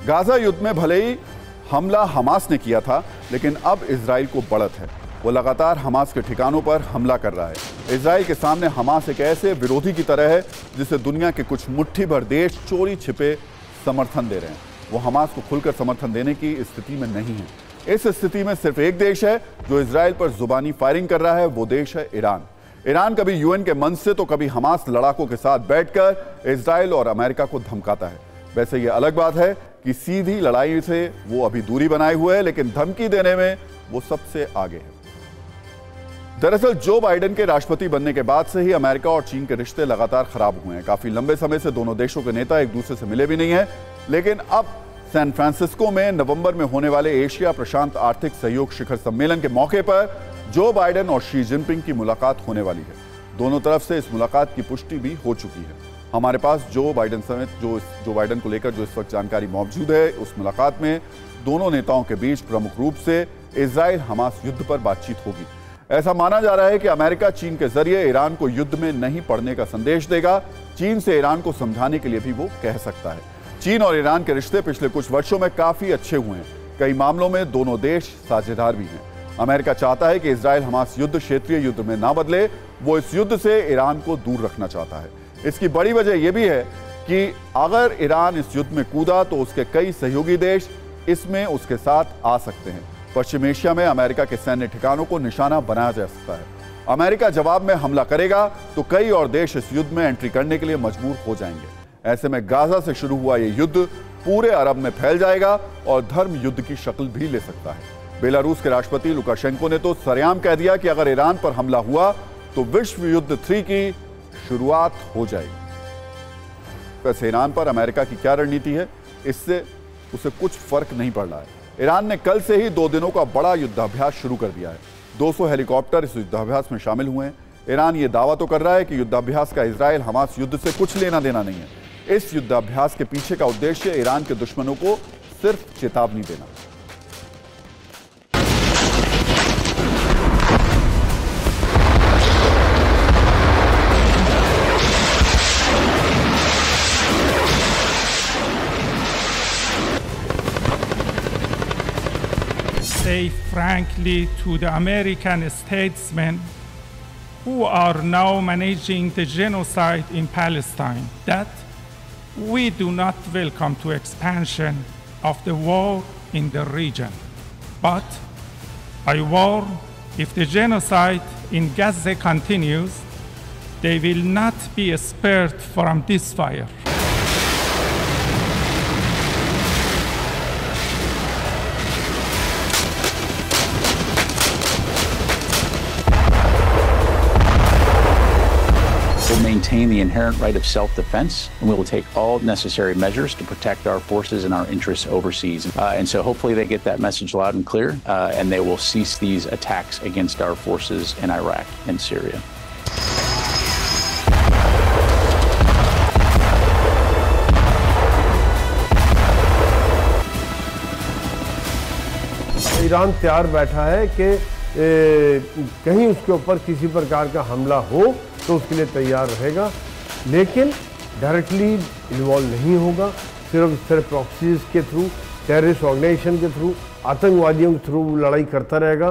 Gaza युद्ध में भले ही हमला हमास ने किया था, लेकिन अब इजराइल को बढ़त है। वो लगातार हमास के ठिकानों पर हमला कर रहा है। इजराइल के सामने हमास एक ऐसे विरोधी की तरह है जिसे दुनिया के कुछ मुट्ठी भर देश चोरी छिपे समर्थन दे रहे हैं। वो हमास को खुलकर समर्थन देने की स्थिति में नहीं है। इस स्थिति में सिर्फ एक देश है जो इजराइल पर जुबानी फायरिंग कर रहा है, वो देश है ईरान। ईरान कभी यूएन के मंच से तो कभी हमास लड़ाकों के साथ बैठकर इजराइल और अमेरिका को धमकाता है। वैसे ये अलग बात है कि सीधी लड़ाई से वो अभी दूरी बनाए हुए है, लेकिन धमकी देने में वो सबसे आगे है। दरअसल जो बाइडेन के राष्ट्रपति बनने के बाद से ही अमेरिका और चीन के रिश्ते लगातार खराब हुए हैं। काफी लंबे समय से दोनों देशों के नेता एक दूसरे से मिले भी नहीं है, लेकिन अब सैन फ्रांसिस्को में नवंबर में होने वाले एशिया प्रशांत आर्थिक सहयोग शिखर सम्मेलन के मौके पर जो बाइडेन और शी जिनपिंग की मुलाकात होने वाली है। दोनों तरफ से इस मुलाकात की पुष्टि भी हो चुकी है। हमारे पास जो बाइडेन समेत जो बाइडेन को लेकर जो इस वक्त जानकारी मौजूद है, उस मुलाकात में दोनों नेताओं के बीच प्रमुख रूप से इजराइल हमास युद्ध पर बातचीत होगी। ऐसा माना जा रहा है कि अमेरिका चीन के जरिए ईरान को युद्ध में नहीं पड़ने का संदेश देगा। चीन से ईरान को समझाने के लिए भी वो कह सकता है। चीन और ईरान के रिश्ते पिछले कुछ वर्षों में काफी अच्छे हुए हैं। कई मामलों में दोनों देश साझेदार भी हैं। अमेरिका चाहता है कि इजराइल हमास युद्ध क्षेत्रीय युद्ध में ना बदले। वो इस युद्ध से ईरान को दूर रखना चाहता है। इसकी बड़ी वजह यह भी है कि अगर ईरान इस युद्ध में कूदा तो उसके कई सहयोगी देश इसमें उसके साथ आ सकते हैं। पश्चिम एशिया में अमेरिका के सैन्य ठिकानों को निशाना बनाया जा सकता है। अमेरिका जवाब में हमला करेगा तो कई और देश इस युद्ध में एंट्री करने के लिए मजबूर हो जाएंगे। ऐसे में गाजा से शुरू हुआ यह युद्ध पूरे अरब में फैल जाएगा और धर्म युद्ध की शक्ल भी ले सकता है। बेलारूस के राष्ट्रपति लुकाशेंको ने तो सरेआम कह दिया कि अगर ईरान पर हमला हुआ तो विश्व युद्ध 3 की शुरुआत हो जाएगी। वैसे ईरान पर अमेरिका की क्या रणनीति है, इससे उसे कुछ फर्क नहीं पड़ रहा है। ईरान ने कल से ही 2 दिनों का बड़ा युद्धाभ्यास शुरू कर दिया है। 200 हेलीकॉप्टर इस युद्धाभ्यास में शामिल हुए हैं। ईरान ये दावा तो कर रहा है कि युद्धाभ्यास का इजराइल हमास युद्ध से कुछ लेना देना नहीं है। इस युद्धाभ्यास के पीछे का उद्देश्य ईरान के दुश्मनों को सिर्फ चेतावनी देना। Say frankly to the American statesmen who are now managing the genocide in Palestine that we do not welcome to expansion of the war in the region. But I warn, if the genocide in Gaza continues, they will not be spared from this fire. We'll maintain the inherent right of self-defense, and we will take all necessary measures to protect our forces and our interests overseas. And so hopefully they get that message loud and clear, and they will cease these attacks against our forces in Iraq and Syria. Iran तैयार बैठा है कि कहीं उसके ऊपर किसी प्रकार का हमला हो तो उसके लिए तैयार रहेगा, लेकिन डायरेक्टली इन्वॉल्व नहीं होगा। सिर्फ प्रॉक्सीज के थ्रू, टेररिस्ट ऑर्गेनाइजेशन के थ्रू, आतंकवादियों के थ्रू लड़ाई करता रहेगा।